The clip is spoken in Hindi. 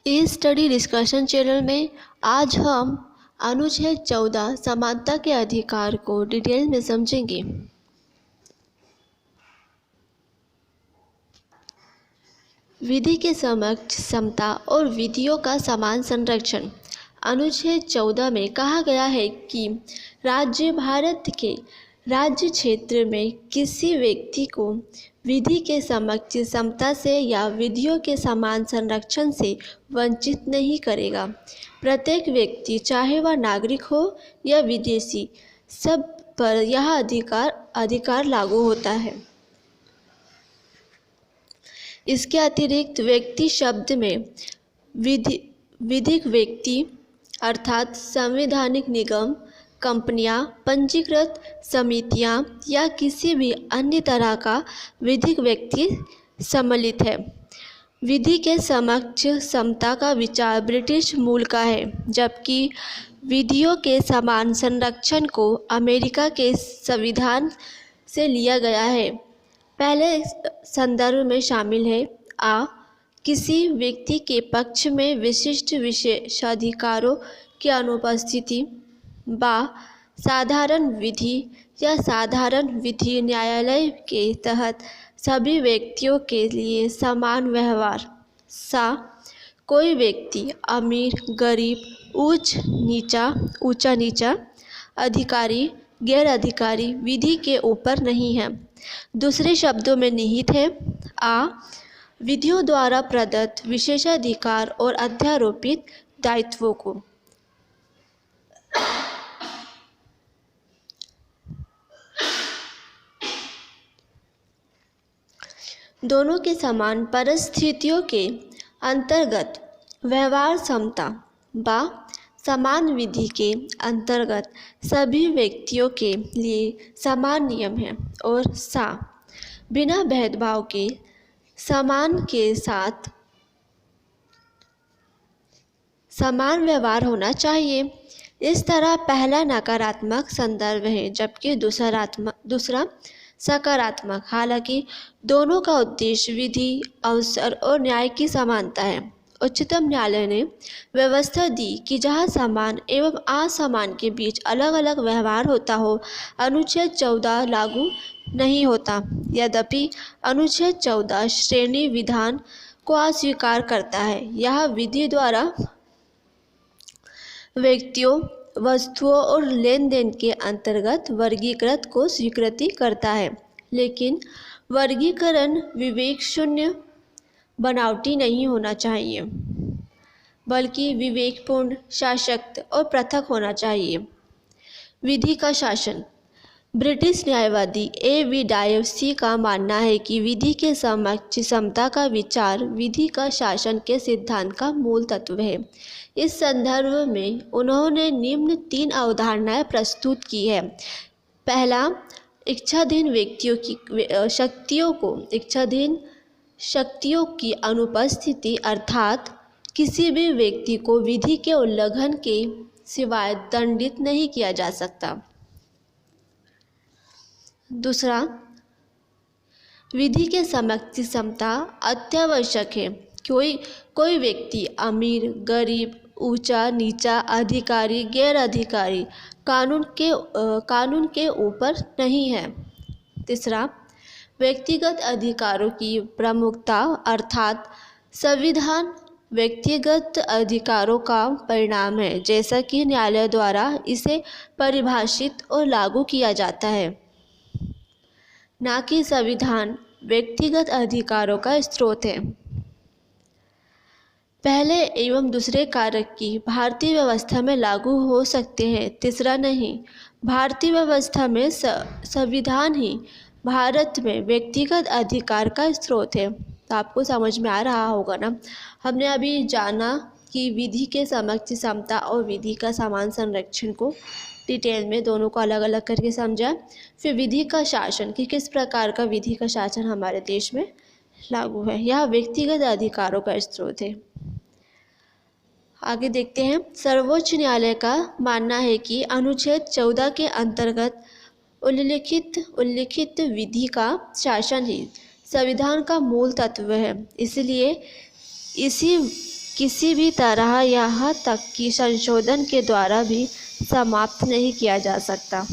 इस स्टडी डिस्कशन चैनल में आज हम अनुच्छेद 14 समानता के अधिकार को डिटेल में समझेंगे। विधि के समक्ष समता और विधियों का समान संरक्षण। अनुच्छेद 14 में कहा गया है कि राज्य भारत के राज्य क्षेत्र में किसी व्यक्ति को विधि के समक्ष समता से या विधियों के समान संरक्षण से वंचित नहीं करेगा। प्रत्येक व्यक्ति, चाहे वह नागरिक हो या विदेशी, सब पर यह अधिकार लागू होता है। इसके अतिरिक्त व्यक्ति शब्द में विधिक व्यक्ति अर्थात संवैधानिक निगम, कंपनियां, पंजीकृत समितियां या किसी भी अन्य तरह का विधिक व्यक्ति सम्मिलित है। विधि के समक्ष समता का विचार ब्रिटिश मूल का है, जबकि विधियों के समान संरक्षण को अमेरिका के संविधान से लिया गया है। पहले संदर्भ में शामिल है आ किसी व्यक्ति के पक्ष में विशिष्ट विशेषाधिकारों की अनुपस्थिति, बा साधारण विधि या साधारण विधि न्यायालय के तहत सभी व्यक्तियों के लिए समान व्यवहार, सा कोई व्यक्ति अमीर गरीब, ऊंचा नीचा, अधिकारी गैर अधिकारी विधि के ऊपर नहीं है। दूसरे शब्दों में निहित है आ विधियों द्वारा प्रदत्त विशेषाधिकार और अध्यारोपित दायित्वों को। दोनों के समान परिस्थितियों के अंतर्गत व्यवहार समता, बा समान विधि के अंतर्गत सभी व्यक्तियों के लिए समान नियम है, और सा बिना भेदभाव के समान के साथ समान व्यवहार होना चाहिए। इस तरह पहला नकारात्मक संदर्भ है, जबकि दूसरा सकारात्मक। हालांकि दोनों का उद्देश्य विधि, अवसर और न्याय की समानता है। उच्चतम न्यायालय ने व्यवस्था दी कि जहां समान एवं असमान के बीच अलग अलग व्यवहार होता हो, अनुच्छेद 14 लागू नहीं होता। यद्यपि अनुच्छेद 14 श्रेणी विधान को अस्वीकार करता है। यह विधि द्वारा व्यक्तियों, वस्तुओं और लेन देन के अंतर्गत वर्गीकृत को स्वीकृति करता है, लेकिन वर्गीकरण विवेक शून्य, बनावटी नहीं होना चाहिए, बल्कि विवेकपूर्ण, सशक्त और पृथक होना चाहिए। विधि का शासन। British न्यायवादी A.V. डायोसी का मानना है कि विधि के समक्ष समता का विचार विधि का शासन के सिद्धांत का मूल तत्व है। इस संदर्भ में उन्होंने निम्न 3 अवधारणाएं प्रस्तुत की है। पहला, इच्छाधीन व्यक्तियों की शक्तियों की अनुपस्थिति, अर्थात किसी भी व्यक्ति को विधि के उल्लंघन के सिवाय दंडित नहीं किया जा सकता। दूसरा, विधि के समक्ष समता अत्यावश्यक है। कोई व्यक्ति अमीर गरीब, ऊंचा नीचा, अधिकारी गैर अधिकारी कानून के ऊपर नहीं है। तीसरा, व्यक्तिगत अधिकारों की प्रमुखता, अर्थात संविधान व्यक्तिगत अधिकारों का परिणाम है, जैसा कि न्यायालय द्वारा इसे परिभाषित और लागू किया जाता है, न कि संविधान व्यक्तिगत अधिकारों का स्रोत है। पहले एवं दूसरे कारक की भारतीय व्यवस्था में लागू हो सकते हैं, तीसरा नहीं। भारतीय व्यवस्था में संविधान ही भारत में व्यक्तिगत अधिकार का स्रोत है। तो आपको समझ में आ रहा होगा ना। हमने अभी जाना कि विधि के समक्ष समता और विधि का समान संरक्षण को डिटेल में दोनों को अलग अलग करके समझा। फिर विधि का शासन कि किस प्रकार का विधि का शासन हमारे देश में लागू है। यह व्यक्तिगत अधिकारों का स्रोत है। आगे देखते हैं। सर्वोच्च न्यायालय का मानना है कि अनुच्छेद 14 के अंतर्गत उल्लिखित विधि का शासन ही संविधान का मूल तत्व है। इसलिए इसी किसी भी तरह यहाँ तक कि संशोधन के द्वारा भी समाप्त नहीं किया जा सकता।